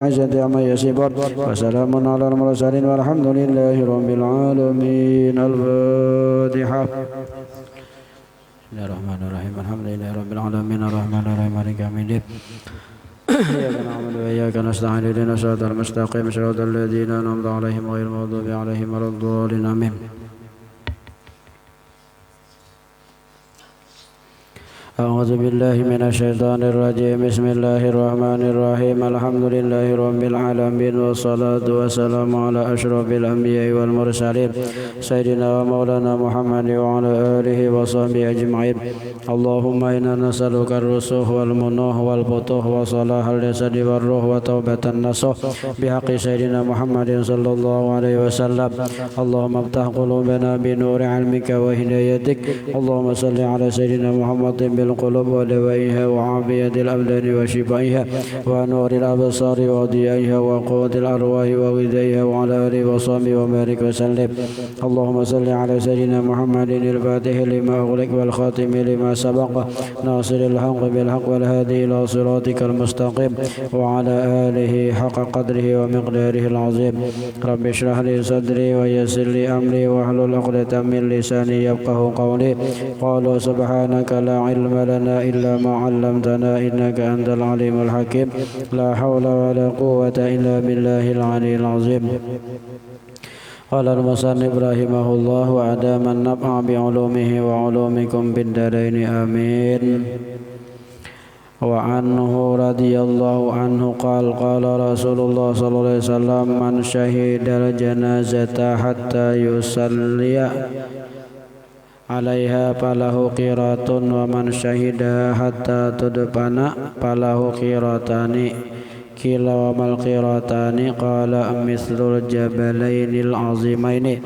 عزة عما يصفون وسلام على المرسلين والحمد لله رب العالمين. الفاتحة. بسم الله الرحمن الرحيم. الحمد لله رب العالمين الرحمن الرحيم مالك يوم الدين. إياك نعبد وإياك نستعين اهدنا الصراط المستقيم صراط الذين أنعمت عليهم غير المغضوب عليهم ولا الضالين آمين. أعوذ بالله من الشيطان الرجيم. بسم الله الرحمن الرحيم. الحمد لله رب العالمين والصلاة والسلام على أشرف الأنبياء والمرسلين سيدنا ومولانا محمد وعلى آله وصحبه أجمعين. اللهم إنا نسألك الرسوخ والمنوح والفتوح وصلاح الجسد والروح وتوبة النصوح بحق سيدنا محمد صلى الله عليه وسلم. اللهم افتح قلوبنا بنور علمك وهدايتك. اللهم صل على سيدنا محمد القلوب ودوائها وعافية الأبدان وشفائها ونور الأبصار وضيائها وقوة الأرواح وغذائها وعلى آله وصحبه وبارك وسلم. اللهم صل على سيدنا محمد الفاتح لما أغلق والخاتم لما سبق ناصر الحق بالحق والهادي إلى صراطك المستقيم وعلى آله حق قدره ومقداره العظيم. رب اشرح لي صدري ويسر لي أمري واحلل عقدة من لساني يفقه قولي. قالوا سبحانك لا علم لنا إلا ما علمتنا إنك أنت العليم الحكيم. لا حول ولا قوة إلا بالله العلي العظيم. قال المصنف رحمه الله وأدام النفع بعلومه وعلومكم بالدارين آمين. وعنه رضي الله عنه قال قال رسول الله صلى الله عليه وسلم من شهد الجنازة حتى يصلي alaiha falahu qiratun wa man syahida hatta tudfana falahu qiratani kila wa mal qiratani qala mislul jabalainil azimaini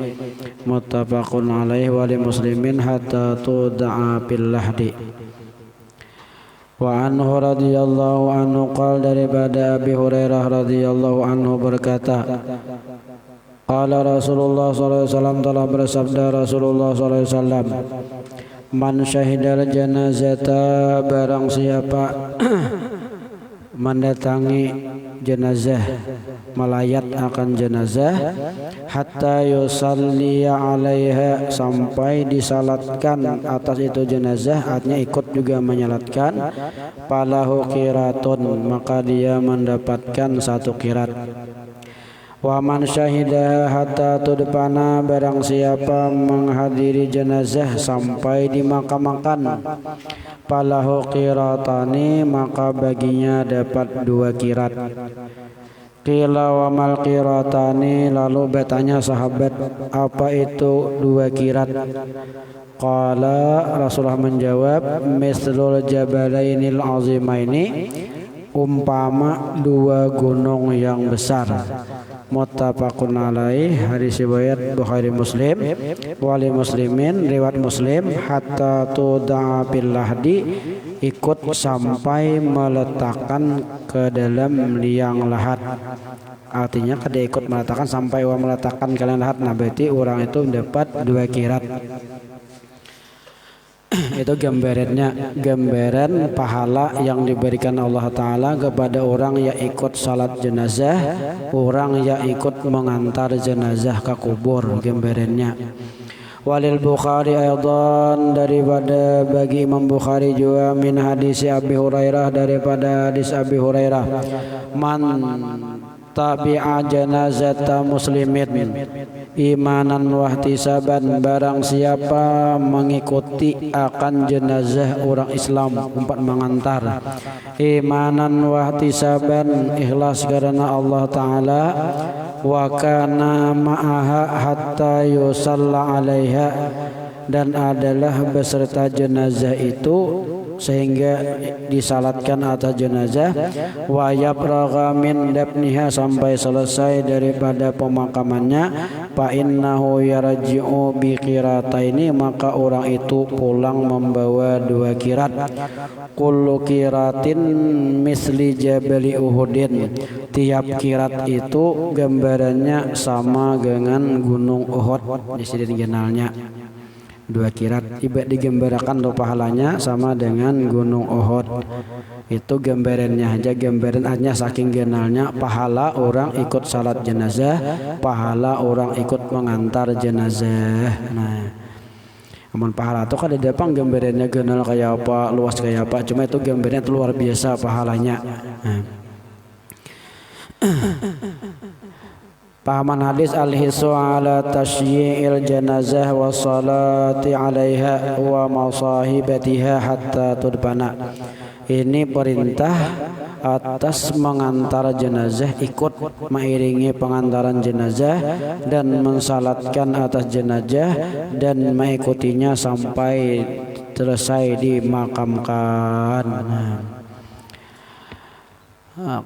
muttafaqun alaihi wa li muslimin hatta tud'a bil lahdi. Wa anhu radhiyallahu anhu qala daripada Abi Hurairah radhiyallahu anhu berkata qala Rasulullah sallallahu alaihi wasallam telah bersabda Rasulullah sallallahu alaihi wasallam man syahidal janazata barang siapa mendatangi jenazah melayat akan jenazah hatta yusalliya alaiha sampai disalatkan atas itu jenazah artinya ikut juga menyalatkan falahu qiratun maka dia mendapatkan satu qirat. Wa man syahidah hatta tudfana barang siapa menghadiri jenazah sampai dimakamakan falahu qiratani maka baginya dapat 2 qirat. Qila wa mal qiratani lalu bertanya sahabat apa itu 2 qirat? Qala Rasulullah menjawab mislul jabalainil azimaini umpama 2 gunung yang besar. Muttafaqun alaih hadis riwayat Bukhari Muslim wali muslimin riwayat Muslim hatta tud'a bil lahdi ikut sampai meletakkan ke dalam liang lahat artinya kada ikut meletakkan sampai meletakkan ke liang lahat nah berarti orang itu mendapat 2 qirat. Itu gambaran pahala yang diberikan Allah Ta'ala kepada orang yang ikut salat jenazah, orang yang ikut mengantar jenazah ke kubur gambarannya. Walil Bukhari aydan daripada bagi Imam Bukhari juga min hadis Abi Hurairah daripada hadis Abi Hurairah man tabi'a janazata muslimin imanan wahtisaban barang siapa mengikuti akan jenazah orang Islam umpat mengantar imanan wahtisaban ikhlas karena Allah Ta'ala wa kana ma'aha hatta yusalla alaiha dan adalah beserta jenazah itu sehingga disalatkan atas jenazah wa yabragha min dafniha sampai selesai daripada pemakamannya fa innahu yarji'u bi qirataini maka orang itu pulang membawa 2 qirat. Kullu qiratin misli jabali Uhudin tiap qirat itu gambarannya sama dengan gunung Uhud di sini dikenalnya. 2 kirat. Ibarat digembarakan tuh pahalanya sama dengan gunung Uhud. Itu gambarannya aja, gambaran aja saking genalnya pahala orang ikut salat jenazah, pahala orang ikut mengantar jenazah. Nah, amun pahala itu kan ada depan gambarannya genal kayak apa, luas kayak apa, cuma itu gambarnya itu luar biasa pahalanya. Nah. Pahaman hadis al-hisu ala tasyi'il janazah wa salati alaiha wa masahibatiha hatta tudbana. Ini perintah atas mengantar jenazah, ikut mengiringi pengantaran jenazah dan mensalatkan atas jenazah dan mengikutinya sampai selesai dimakamkan.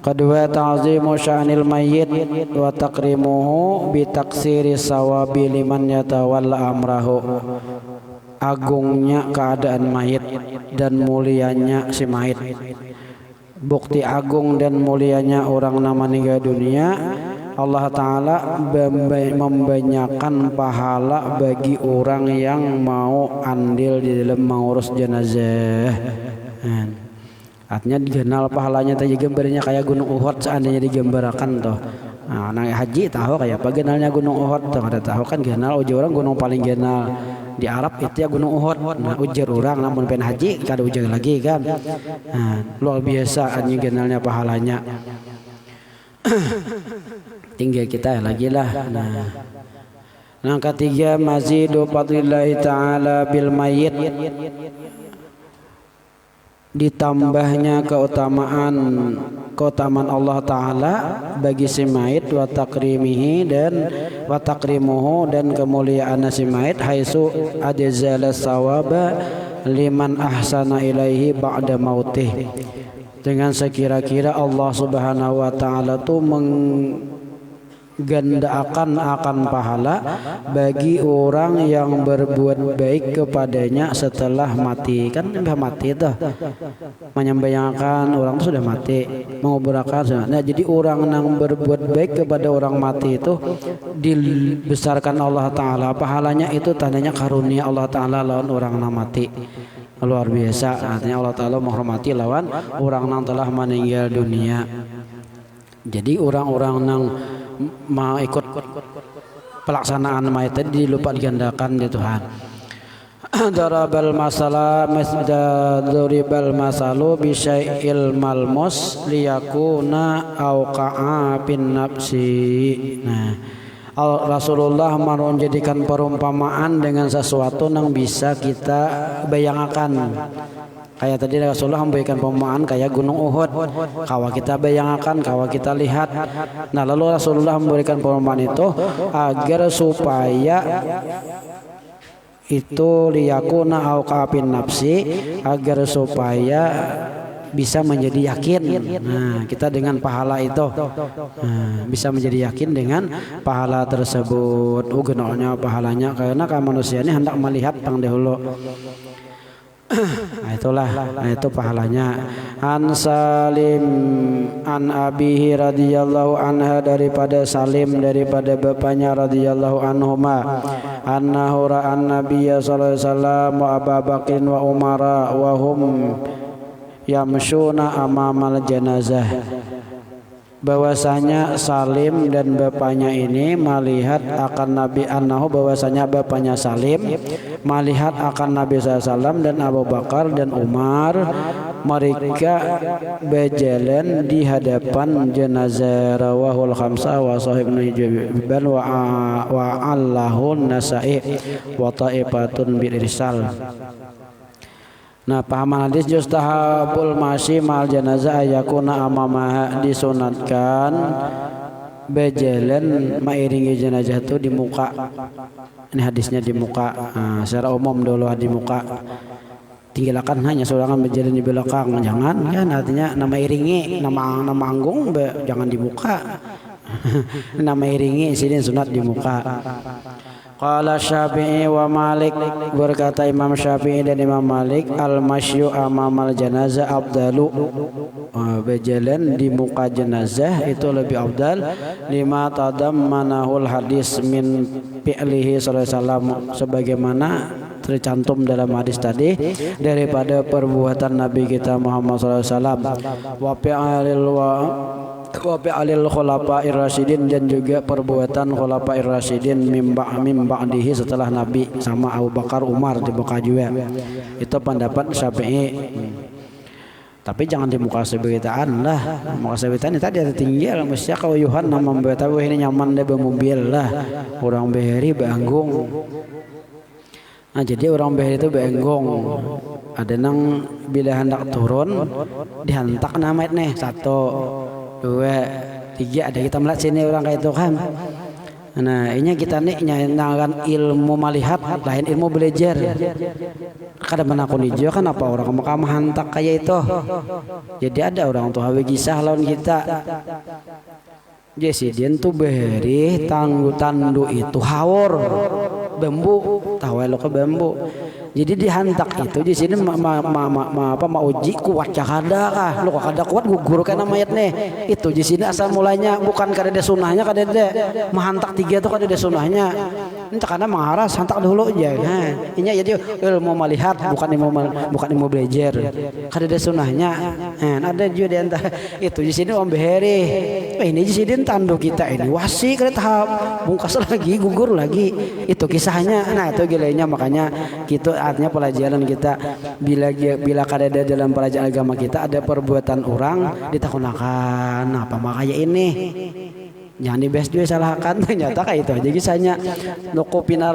Kedua, ta'zimu sya'nil mayyit wa takrimuhu bi taksiri sawabi liman yatawalla amrahu. Agungnya keadaan mayit dan mulianya si mayit. Bukti agung dan mulianya orang nama meninggal dunia, Allah Ta'ala membanyakan pahala bagi orang yang mau andil di dalam mengurus jenazah. Artinya dikenal pahalanya tadi gambarnya kayak gunung Uhud seandainya digambarkan tuh. Nah, nang haji tahu kayak apa genalnya gunung Uhud tuh, ada tahu kan genal ujar orang gunung paling genal di Arab itu ya gunung Uhud. Nah, ujar orang namun pen haji kada ujar lagi kan. Nah, luar biasa anjing genalnya pahalanya. Tinggal kita lagi lah. Nah, yang ketiga mazidu fadlillahi ta'ala bil mayyit, ditambahnya keutamaan Allah Ta'ala bagi si mayit, wa takrimihi dan wa takrimuhu dan kemuliaan si mayit, haitsu adzala sawaba liman ahsana ilaihi ba'da mautih, dengan sekira-kira Allah Subhanahu wa Ta'ala tuh gandakan akan pahala bagi orang yang berbuat baik kepadanya setelah mati. Kan sudah mati itu menyembayangkan orang itu sudah mati, menguburkan. Nah, jadi orang yang berbuat baik kepada orang mati itu dibesarkan Allah Ta'ala, pahalanya itu tandanya karunia Allah Ta'ala lawan orang yang mati. Luar biasa, artinya Allah Ta'ala menghormati lawan orang yang telah meninggal dunia. Jadi orang-orang yang mau ikut pelaksanaan mayat tadi lupa digandakan di Tuhan. Darabal masalah daribal masalu bi syai'il malmus liyakuna auqa'a bin nafsi. Nah, Rasulullah menjadikan perumpamaan dengan sesuatu yang bisa kita bayangkan. Kayak tadi Rasulullah memberikan perumpamaan kayak gunung Uhud, kawa kita bayangkan, kawa kita lihat. Nah, lalu Rasulullah memberikan perumpamaan itu agar supaya itu liyakuna auqafin nafsi, agar supaya bisa menjadi yakin. Nah, kita dengan pahala itu bisa menjadi yakin dengan pahala tersebut. Genolnya pahalanya karena manusia ini hendak melihat tang dahulu. Nah, itulah, nah itu pahalanya. An Salim an abihi radhiyallahu anha, daripada Salim daripada bapaknya radhiyallahu anhuma, annahu ra'an nabiyya sallallahu alaihi wasallam wa Abu Bakrin wa Umara wa hum yamshuna amamal janazah. Bahwasanya Salim dan bapaknya ini melihat akan Nabi, annahu bahwasanya bapaknya Salim melihat akan Nabi SAW dan Abu Bakar dan Umar, mereka berjalan di hadapan jenazah. Rawahul khamsah wa sahib Ibn wa allahun Nasa'i wa ta'ifatun bil irsal. Nah, pahaman hadis yustahabul masyi mal janazah ayakuna amamaha, disunatkan berjalan mengiringi jenazah itu di muka. Ini hadisnya di muka. Nah, secara umum dulu di muka. Tinggalkan hanya seorang berjalan di belakang, jangan kan, artinya nama iringi, nama anggung jangan di muka. Nama iringi sini sunat di muka. Qala Syafi'i wa Malik, berkata Imam Syafi'i dan Imam Malik, al-masyu amamal janazah afdalu, berjalan di muka jenazah itu lebih afdal, lima tadammanahul hadis min fi'lihi sallallahu alaihi wasallam, sebagaimana tercantum dalam hadis tadi daripada perbuatan Nabi kita Muhammad SAW wa fi'alil khulafa'ir rasyidin dan juga perbuatan khulafa'ir rasyidin mim ba'dihi setelah Nabi sama Abu Bakar Umar di muka juga. Itu pendapat Syafi'i. Tapi jangan di muka sebegitaan lah. Muka sebegitaan tadi ada tinggal mesti kau Yuhan nama tahu ini nyaman deh bermobil lah. Orang beheri beanggung. Nah jadi orang beheri itu beanggung. Ada nang bila hendak turun dihantak namanya nih 1, 2, 3 ada kita melihat sini orang kayak itu kan. Nah ini kita nih nyanyikan ilmu melihat lain ilmu belajar. Kadang menakun hijau kan apa orang kamu hantak kayak itu. Jadi ada orang tua kisah lawan kita. Jesiden tuh beri tandu itu hawor bambu tahu lo ke bambu. Jadi dihantak itu di sini mau uji kuat cakada kah? Lu kada kuat gugur kan mayat nih. Itu di sini asal mulanya bukan kada ada sunahnya kada ada menghantak 3 itu kada ada sunahnya. Entah karena mengharas hantak dulu aja. Nah, ini jadi ilmu melihat bukan ilmu belajar. Kada ada sunahnya. Nah, ada juga di antara itu di sini Om Beheri. Ini di sini tandu kita ini wasi kada tahap bungkas lagi gugur lagi. Itu kisahnya. Nah, itu gilanya makanya gitu artinya pelajaran kita bila kada ada dalam pelajaran agama kita ada perbuatan orang ditakunakan apa makanya ini jangan dibes juga salahkan ternyata kayak itu aja kisahnya loko pina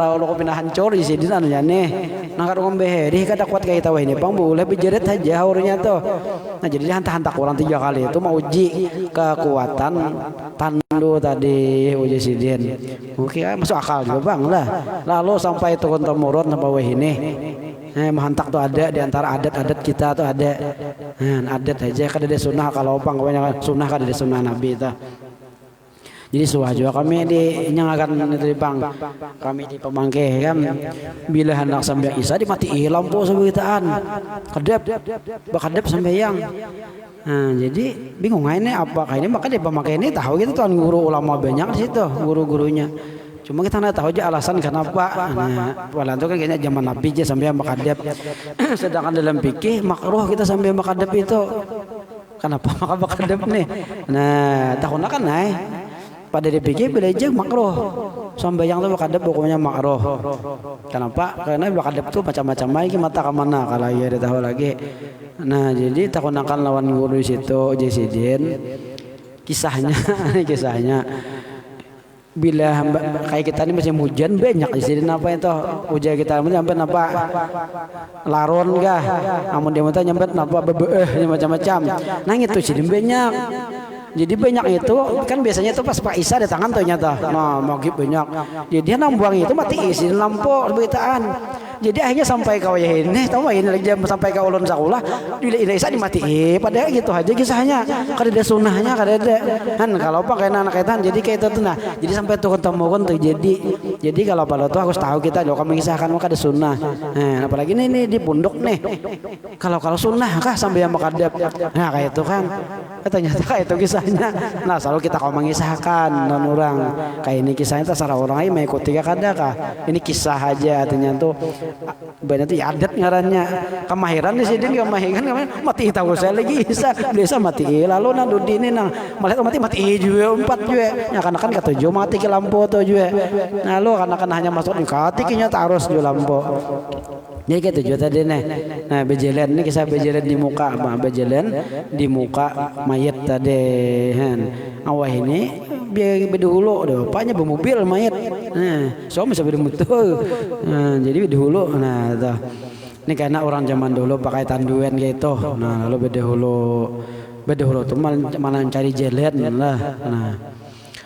hancur di sini anu nih nangkar ngombe deh kada kuat kayak tahu ini bang boleh bejeret aja haurnya tuh. Nah jadi hantak orang 3 kali itu mau uji kekuatan tandu tadi uji sidin. Oke masuk akal juga bang lah. Lalu sampai turun temurun sampai ini menghantak tuh ada di antara adat-adat kita tuh ada. Adat aja kada ada sunnah kalau bang kebanyakan sunnah kada ada sunnah Nabi itu. Jadi suah juga kami di nyangakan itu bang kami di Pemangke kan bila hendak sampai Isa dimatiin lampu sebegitaan kadep sampai yang jadi bingung ini apa ini maka di Pemangke ini tahu gitu tuan guru ulama banyak di situ guru-gurunya cuma kita nggak tahu aja alasan kenapa. Nah, walau itu kan kayaknya zaman Nabi aja sampai makadep sedangkan dalam fikih makruh kita sampai makadep itu kenapa maka makadep nih. Nah tahunnya kan pada dipikir belajar makruh sampai yang tuh makadep pokoknya makruh. Kenapa? Karena makadep tuh macam-macam lagi mata kemana kalau ya dia tahu lagi. Nah jadi takunakan lawan guru situ Jesidin kisahnya bila kayak kita ini musim hujan banyak Jesidin apa itu hujan kita nyampe apa laron kah namun dia minta nyampe apa macam-macam nah itu Jesidin banyak. Jadi banyak itu kan biasanya itu pas Pak Isa ada tangan tuh nyata. Nah, maghrib banyak. Jadi dia nambuang itu mati isi lampu beritaan. Jadi akhirnya sampai kau ya ini tahu ini lagi sampai ke ulun sakulah bila Isa dimati. Padahal gitu aja kisahnya. Kada ada sunnahnya kada ada. Kan kalau pakai anak kaitan jadi kayak itu tuh nah. Jadi sampai tuh ketemu kan tuh jadi kalau pada tuh harus tahu kita loh kami kisahkan maka ada sunnah. Nah, apalagi ini di punduk nih. Kalau sunnah kah sampai yang makadab. Nah, kayak itu kan. Ternyata kayak itu kisahnya. Nah selalu kita kalau mengisahkan non orang kayak ini kisahnya terserah orang lain mengikuti kada kah ini kisah aja artinya tuh banyak tuh adat ngarannya kemahiran di sini kemahiran mati tahu saya lagi bisa mati lalu nang di ini nang malah mati juga 4 juga ya karena kan ketujuh mati ke lampu tuh juga lalu karena hanya masuk di katikinya tarus di lampu. Jadi kayak tujuh tadi nih. Nah bejalan ini kisah bejalan di muka bejalan di muka mayat tadi kan. Awah ini biar berdahulu ada bapaknya bermobil mayat. Nah suami bisa bermutu. Nah jadi berdahulu. Nah tuh. Ini karena orang zaman dulu pakai tanduan kayak itu. Nah lalu berdahulu tuh malah cari jalan lah. Nah.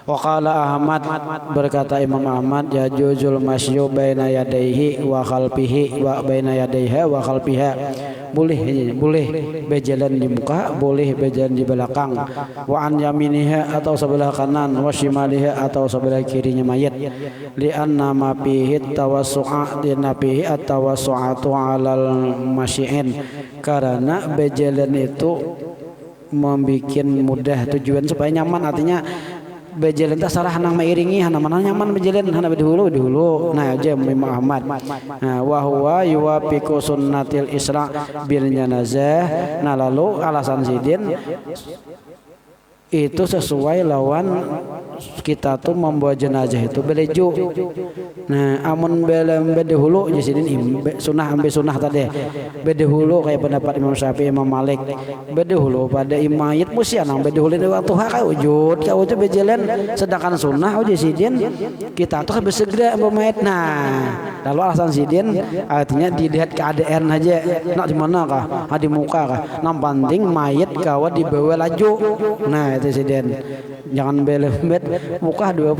Waqala Ahmad berkata Imam Ahmad ya juzul masyu baina yadaihi wa khalfihi wa baina yadaiha wa khalfiha boleh berjalan di muka boleh berjalan di belakang wa an yaminiha atau sebelah kanan wa shimaliha atau sebelah kirinya mayat li anna ma fihi tawassu'a dinafihi at-tawassu'atu 'alal masyi'in karena berjalan itu membikin mudah tujuan supaya nyaman artinya bejelen teh sarah hanang mairingi hana mana nyaman bejelen hana dihulu nah aja Imam Ahmad nah wa huwa yuwafiqu sunnatil isra bil janazah nah lalu alasan sidin itu sesuai lawan kita tuh membawa jenazah itu beleju. Nah, amun bede hulu jasidin sunnah ambil sunnah tadi. Bede hulu kayak pendapat Imam Syafi'i, Imam Malik. Bede hulu pada imayit musia nang bede hulu waktu ka wujud, ka wujud bejelen sedangkan sunnah jasidin kita tuh habis segera bermayit. Nah, lalu alasan sidin artinya dilihat keadaan aja. Nak di mana kah? Di muka kah? Nam penting mayit kawat dibawa laju. Nah, itu sidin. Jangan belembet muka 20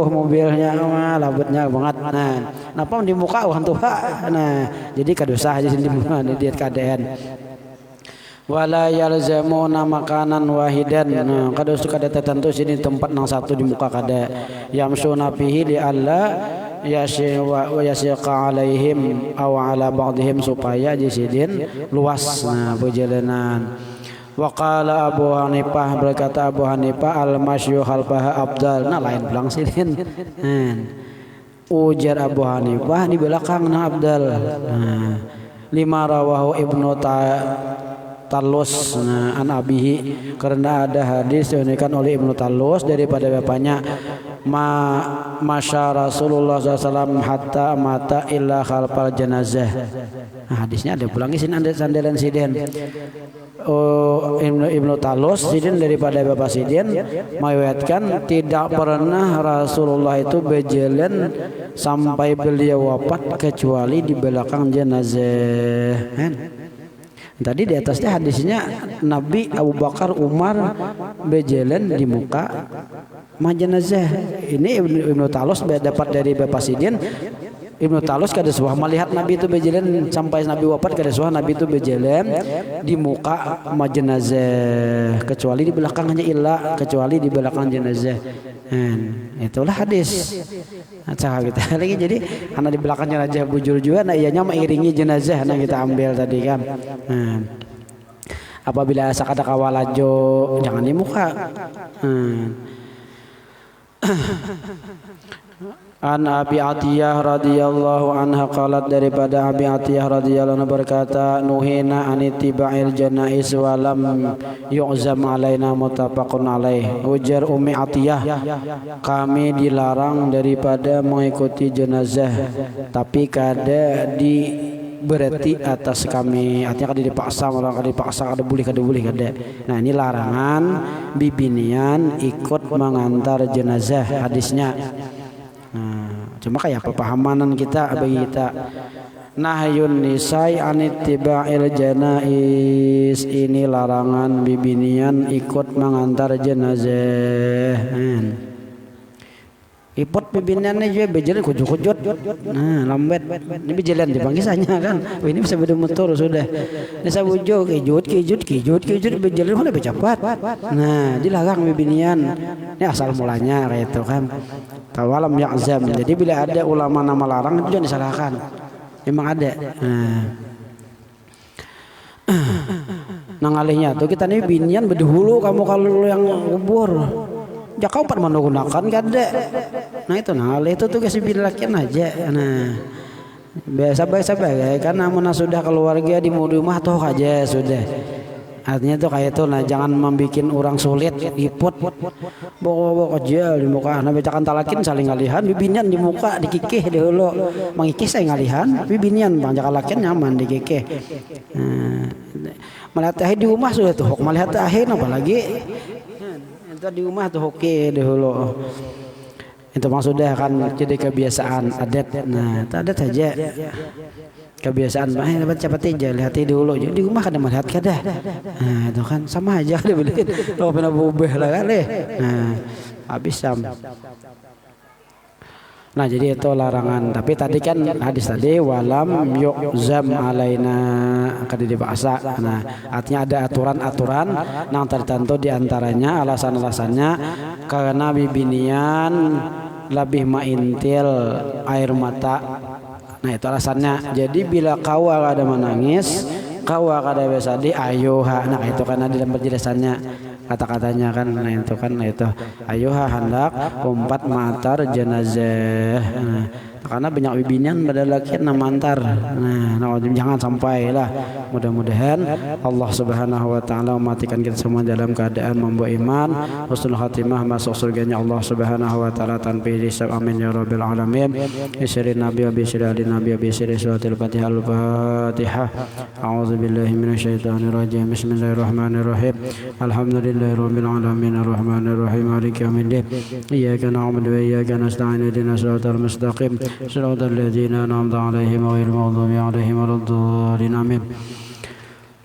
mobilnya mah labetnya banget. Nah, napa di muka hantu nah, jadi kadosa aja di muka di keadaan. Wala yalzamuna makanan wahidan. Nah, kados kada tertentu sini tempat nang satu di muka kada. Yamsuna fihi li alla yasyaqa alaihim aw ala ba'dihim supaya jisidin luas nah perjalanan. Wa qala Abu Hanifah berkata Abu Hanifah al-masyu khalfaha afdal. Nah lain belang sidin. Ujar Abu Hanifah di belakang na afdal. Lima rawahu Ibnu Talus an abihi karena ada hadis diriwayatkan oleh Ibnu Talus daripada bapaknya masya Rasulullah SAW hatta mata illa khalfal janazah. Nah, hadisnya ada pulangi sini ada sandalan sidin. Ibnu Talus sidin daripada bapak sidin meriwayatkan tidak pernah Rasulullah itu berjalan sampai beliau wafat kecuali di belakang jenazah. Tadi di atasnya hadisnya Nabi Abu Bakar Umar berjalan di muka jenazah. Ini Ibnu Talus dapat dari bapak sidin. Ibnu Talus kada suah melihat Nabi itu berjalan sampai Nabi wafat, kada suah Nabi itu berjalan di muka jenazah kecuali di belakangnya kecuali di belakang jenazah. Itulah hadis. Nah, kita lagi jadi karena di belakang jenazah bujur juga nah ianya mengiringi jenazah nah kita ambil tadi kan. Apabila sakada kawalajo jangan di muka. An Abi Atiyah radhiyallahu anha qalat daripada Abi Atiyah radhiyallahu anha berkata nuhina anitiba'il janais wa lam yu'zam alaina muttafaqun alaih. Ujar Ummi Atiyah kami dilarang daripada mengikuti jenazah tapi kada berarti atas kami artinya kada dipaksa orang kada dipaksa kada boleh kada. Nah ini larangan bibinian ikut mengantar jenazah hadisnya. Cuma kayak pemahaman kita bagi kita nahyun nisai anittiba'il janais ini larangan bibinian ikut mengantar jenazah. Ipot bibiniannya juga berjalan kujut-kujut nah lambat ini berjalan dipanggisanya kan ini bisa bermotor sudah ini saya bujuk kijut berjalan mana bercepat nah dilarang bibinian ini asal mulanya kayak itu kan tawalam ya'zam. Jadi bila ada ulama nama larang itu jangan disalahkan memang ada ngalihnya tuh kita nih binian berdahulu kamu kalau yang kubur Jakau pan menggunakan kada. Nah itu itu tuh kasih bilakin aja. Nah biasa karena mana sudah keluarga di rumah toh aja sudah. Artinya tuh kayak itu nah jangan membuat orang sulit iput bawa aja di muka. Nah bacakan talakin saling ngalihan bibinian di muka dikikih dulu mengikih saya ngalihan bibinian bang jakal lakin nyaman dikikih. Melihat di rumah sudah tuh melihat akhir apalagi itu di rumah tuh oke dulu. Itu maksudnya kan jadi kebiasaan adat. Nah, itu adat saja. Kebiasaan dapat cepat aja lihat dulu. Jadi di rumah kadang melihat kada. Nah, itu kan sama aja kada beliin. Kalau pernah berubah lah kali. Nah, habis sam. Nah, jadi itu larangan. Tapi tadi kan hadis tadi walam yu'zam alaina kada dipaksa. Nah, artinya ada aturan-aturan yang tertentu di antaranya alasan-alasannya karena bibinian lebih maintil air mata. Nah, itu alasannya. Jadi bila kau ada menangis, kau ada bersedih, ayo. Nah, itu karena di dalam penjelasannya. kata-katanya kan, nah itu kan itu ayuha hendak umpat matar jenazah. Nah, karena banyak bibinian pada laki mantar. Nah, jangan sampai lah. Mudah-mudahan Allah Subhanahu wa taala mematikan kita semua dalam keadaan membawa iman, husnul khatimah, masuk surganya Allah Subhanahu wa taala tanpa hisab. Amin ya rabbil alamin. Bisri nabi wa bisri ali nabi wa bisri suratul fatihah. Al-Fatihah. A'udzubillahi minasyaitonir rajim. Bismillahirrahmanirrahim. Alhamdulillahirabbil alamin arrahmanir rahim maliki yaumiddin. Iyyaka na'budu wa iyyaka nasta'in ihdinas siratal mustaqim. صراط الذين أنعمت عليهم غير المغضوب عليهم ولا الضالين آمين.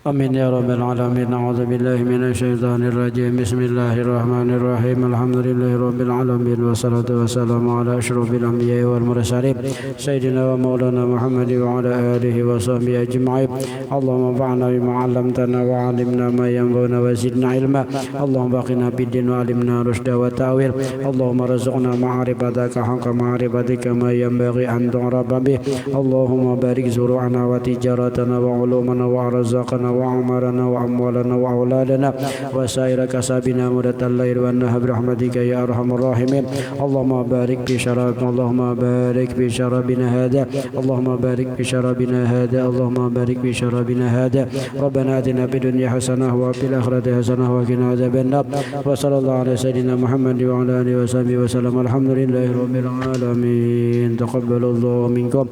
Amin ya rabbal alamin. A'udzu billahi minasy syaithanir rajim. Bismillahirrahmanirrahim. Alhamdulillahirabbil alamin wassalatu wassalamu ala asyrofil anbiya'i wal mursalin sayyidina wa maulana Muhammad wa ala alihi wa sahbihi ajma'in. Allahumma fa'na bima 'allamtana wa 'allimna ma yanfa'una wa zidna ilma. Allahumma baqina bid-din wa 'allimna rusyda wa ta'wil. Allahumma rzuqna ma'rifataka haqqa ma'rifatika ma yanbaghi an tu'rafa bih. Allahumma barik zuru'ana wa tijaratana wa 'ulumana wa arzaqana وعمرنا وأموالنا وأولادنا وسائر كسابنا مدة الليل والنهار برحمتك يا أرحم الراحمين. اللهم بارك في شرابنا، اللهم بارك في شرابنا هذا، اللهم بارك في شرابنا هذا، اللهم بارك في شرابنا هذا. ربنا آتنا في الدنيا حسنة وفي الآخرة حسنة وقنا عذاب النار. وصلى الله على سيدنا محمد وعلى آله وصحبه وسلم. الحمد لله رب العالمين. تقبل الله منكم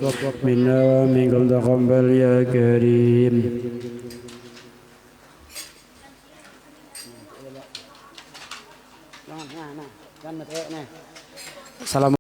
منا ومنكم تقبل يا كريم. Salam